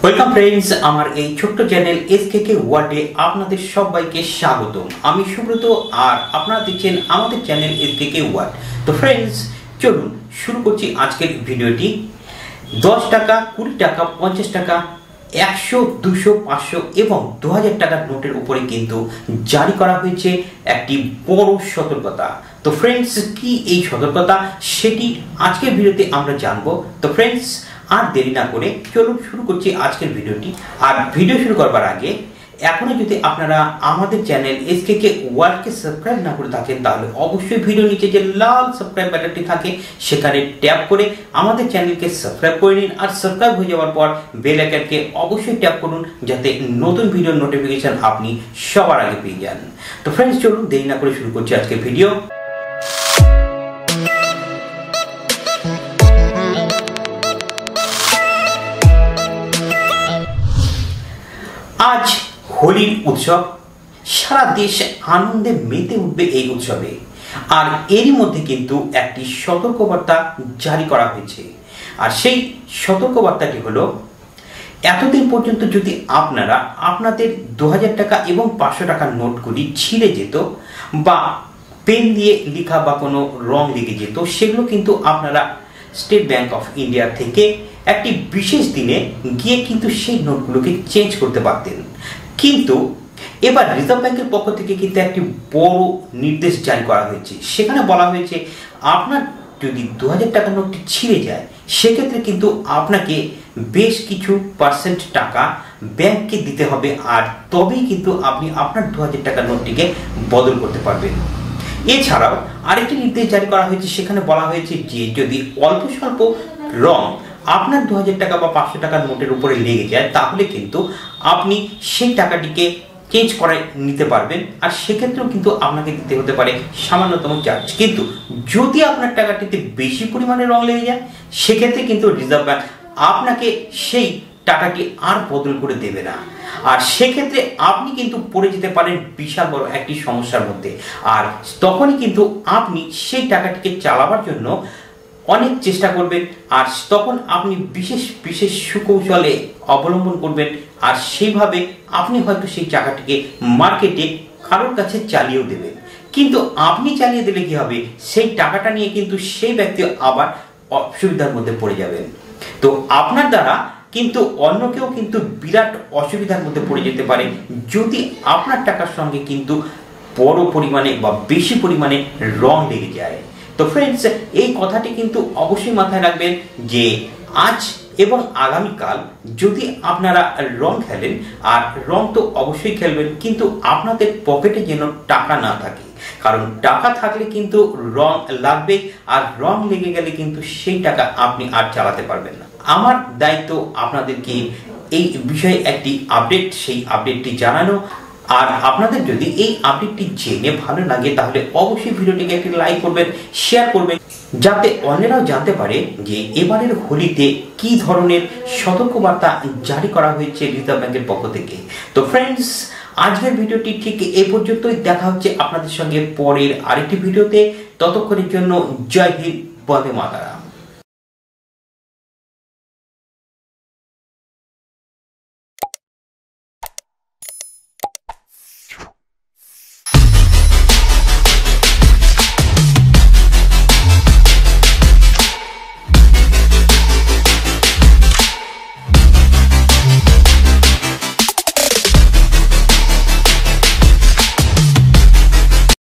Welcome friends, আমার এই ছোট্ট চ্যানেল এসকেকে ওয়ার্ল্ডে আপনাদের সবাইকে স্বাগতম। আমি সুব্রত আর আপনারা দেখছেন আমাদের চ্যানেল এসকেকে ওয়ার্ল্ড। তো ফ্রেন্ডস, চলুন শুরু করছি আজকের ভিডিওটি। 10 টাকা, 20 টাকা, 50 টাকা, 100, 200, 500 এবং 2000 টাকার নোটের উপরে কিন্তু জারি করা হয়েছে একটি বড় সতর্কতা। তো ফ্রেন্ডস, কি এই সতর্কতা সেটি আজকের ভিডিওতে আমরা জানবো। তো ফ্রেন্ডস, আর দেরি না করে চলুন শুরু করছি আজকের ভিডিওটি। আর ভিডিও শুরু করবার আগে এখনো যদি আপনারা আমাদের চ্যানেল এসকেকে ওয়ার্ল্ডকে সাবস্ক্রাইব না করে থাকেন, তাহলে অবশ্যই ভিডিও নিচে যে লাল সাবস্ক্রাইব বাটনটি থাকে সেখানে ট্যাপ করে আমাদের চ্যানেলকে সাবস্ক্রাইব করে নিন। আর সাবস্ক্রাইব হয়ে যাওয়ার পর বেল আইকনকে অবশ্যই ট্যাপ করুন, যাতে নতুন ভিডিওর নোটিফিকেশন আপনি সবার আগে পেয়ে যান। তো ফ্রেন্ডস, চলুন দেরি না করে শুরু করছি আজকের ভিডিও। আজ হোলির উৎসব, সারা দেশ আনন্দে মেতে উঠবে এই উৎসবে। আর এরই মধ্যে কিন্তু একটি সতর্কবার্তা জারি করা হয়েছে। আর সেই সতর্কবার্তাটি হলো, এতদিন পর্যন্ত যদি আপনারা আপনাদের 2000 টাকা এবং 500 টাকার নোটগুলি ছিঁড়ে যেত বা পেন দিয়ে লেখা বা কোনো রং লেগে যেত, সেগুলো কিন্তু আপনারা স্টেট ব্যাংক অফ ইন্ডিয়া থেকে একটি বিশেষ দিনে গিয়ে কিন্তু সেই নোটগুলোকে চেঞ্জ করতে পারতেন। কিন্তু এবার রিজার্ভ ব্যাংকের পক্ষ থেকে কিন্তু একটি বড় নির্দেশ জারি করা হয়েছে। সেখানে বলা হয়েছে, আপনার যদি 2000 টাকার নোটটি ছিঁড়ে যায়, সেক্ষেত্রে কিন্তু আপনাকে বেশ কিছু পার্সেন্ট টাকা ব্যাংককে দিতে হবে, আর তবেই কিন্তু আপনি আপনার 2000 টাকার নোটটিকে বদল করতে পারবেন। এছাড়াও আরেকটি নির্দেশ জারি করা হয়েছে। সেখানে বলা হয়েছে যে যদি অল্প স্বল্প রং আপনার 2000 টাকা বা 500 টাকার নোটের উপরে লেগে যায়, তাহলে কিন্তু আপনি সেই টাকাটিকে চেঞ্জ করে নিতে পারবেন। আর সেক্ষেত্রেও কিন্তু আপনাকে দিতে হতে পারে সামান্যতম চার্জ। কিন্তু যদি আপনার টাকাটিতে বেশি পরিমাণে রং লেগে যায়, সেক্ষেত্রে কিন্তু রিজার্ভ ব্যাংক আপনাকে সেই টাকাটি আর বদল করে দেবে না। আর সেক্ষেত্রে আপনি কিন্তু পড়ে যেতে পারেন বিশাল বড় একটি সমস্যার মধ্যে। আর তখনই কিন্তু আপনি সেই টাকাটিকে চালাবার জন্য অনেক চেষ্টা করবেন, আর তখন আপনি বিশেষ বিশেষ সুকৌশলে অবলম্বন করবেন। আর সেইভাবে আপনি হয়তো সেই টাকাটিকে মার্কেটে কারোর কাছে চালিয়েও দেবেন। কিন্তু আপনি চালিয়ে দিলে কি হবে, সেই টাকাটা নিয়ে কিন্তু সেই ব্যক্তি আবার অসুবিধার মধ্যে পড়ে যাবেন। তো আপনার দ্বারা কিন্তু অন্য কেউ কিন্তু বিরাট অসুবিধার মধ্যে পড়ে যেতে পারে, যদি আপনার টাকার সঙ্গে কিন্তু বড় পরিমাণে বা বেশি পরিমাণে রং লেগে যায়। তো ফ্রেন্ডস, এই কথাটি কিন্তু অবশ্যই মাথায় রাখবেন যে আজ এবং আগামীকাল যদি আপনারা রং খেলেন, আর রং তো অবশ্যই খেলবেন, কিন্তু আপনাদের পকেটে যেন টাকা না থাকে। কারণ টাকা থাকলে কিন্তু রং লাগবে, আর রং লেগে গেলে কিন্তু সেই টাকা আপনি আর চালাতে পারবেন না। আমার দায়িত্ব আপনাদেরকে এই বিষয়ে একটি আপডেট, সেই আপডেটটি জানানো। আর আপনাদের যদি এই আপডেটটি জেনে ভালো লাগে, তাহলে অবশ্যই ভিডিওটিকে একটি লাইক করবেন, শেয়ার করবেন, যাতে অন্যরাও জানতে পারে যে এবারের হোলিতে কি ধরনের সতর্কবার্তা জারি করা হয়েছে রিজার্ভ ব্যাংকের পক্ষ থেকে। তো ফ্রেন্ডস, আজকের ভিডিওটি ঠিক এই পর্যন্তই। দেখা হচ্ছে আপনাদের সঙ্গে পরের আরেকটি ভিডিওতে। ততক্ষণের জন্য জয় হিন্দ, বন্দে মাতরম।